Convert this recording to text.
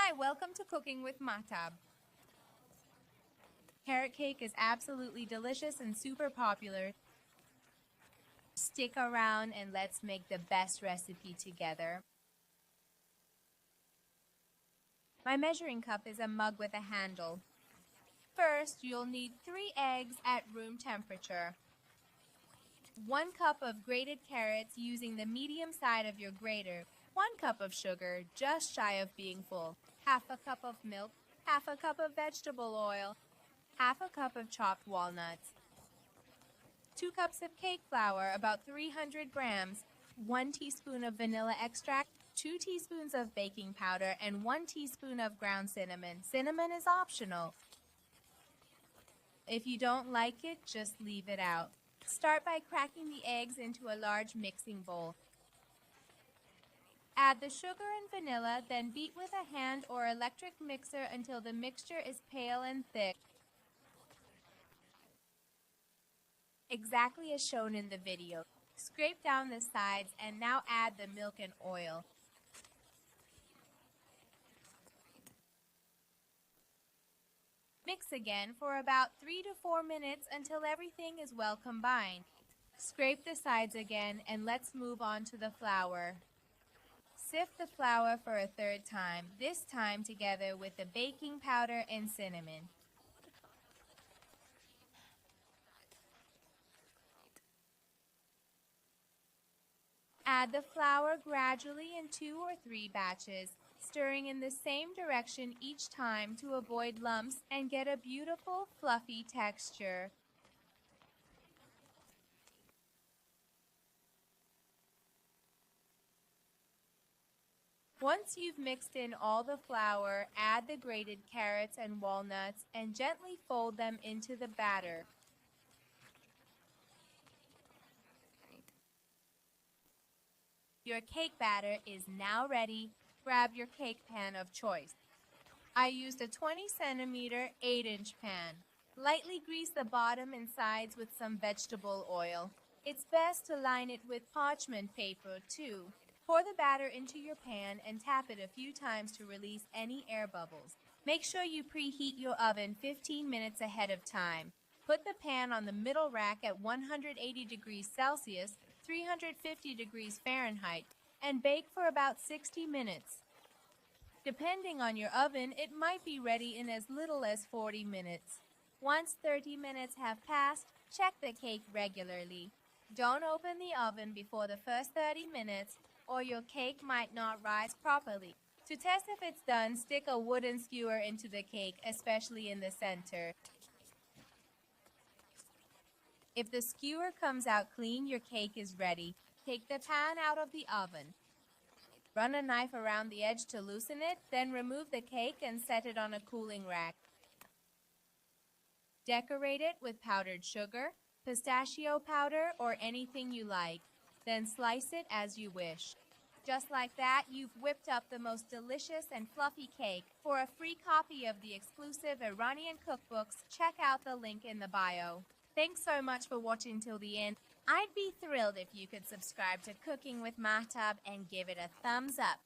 Hi, welcome to Cooking with Mahtab. Carrot cake is absolutely delicious and super popular. Stick around and let's make the best recipe together. My measuring cup is a mug with a handle. First, you'll need 3 eggs at room temperature. 1 cup of grated carrots using the medium side of your grater. 1 cup of sugar, just shy of being full. Half a cup of milk. Half a cup of vegetable oil. Half a cup of chopped walnuts. 2 cups of cake flour, about 300 grams. 1 teaspoon of vanilla extract. 2 teaspoons of baking powder and 1 teaspoon of ground cinnamon. Cinnamon is optional. If you don't like it, just leave it out. Start by cracking the eggs into a large mixing bowl. Add the sugar and vanilla, then beat with a hand or electric mixer until the mixture is pale and thick, exactly as shown in the video. Scrape down the sides and now add the milk and oil. Mix again for about 3 to 4 minutes until everything is well combined. Scrape the sides again and let's move on to the flour. Sift the flour for a third time, this time together with the baking powder and cinnamon. Add the flour gradually in 2 or 3 batches, stirring in the same direction each time to avoid lumps and get a beautiful, fluffy texture. Once you've mixed in all the flour, add the grated carrots and walnuts and gently fold them into the batter. Your cake batter is now ready. Grab your cake pan of choice. I used a 20 centimeter 8-inch pan. Lightly grease the bottom and sides with some vegetable oil. It's best to line it with parchment paper too. Pour the batter into your pan and tap it a few times to release any air bubbles. Make sure you preheat your oven 15 minutes ahead of time. Put the pan on the middle rack at 180 degrees Celsius, 350 degrees Fahrenheit, and bake for about 60 minutes. Depending on your oven, it might be ready in as little as 40 minutes. Once 30 minutes have passed, check the cake regularly. Don't open the oven before the first 30 minutes, or your cake might not rise properly. To test if it's done, stick a wooden skewer into the cake, especially in the center. If the skewer comes out clean, your cake is ready. Take the pan out of the oven. Run a knife around the edge to loosen it, then remove the cake and set it on a cooling rack. Decorate it with powdered sugar, pistachio powder, or anything you like. Then slice it as you wish. Just like that, you've whipped up the most delicious and fluffy cake. For a free copy of the exclusive Iranian cookbooks, check out the link in the bio. Thanks so much for watching till the end. I'd be thrilled if you could subscribe to Cooking with Mahtab and give it a thumbs up.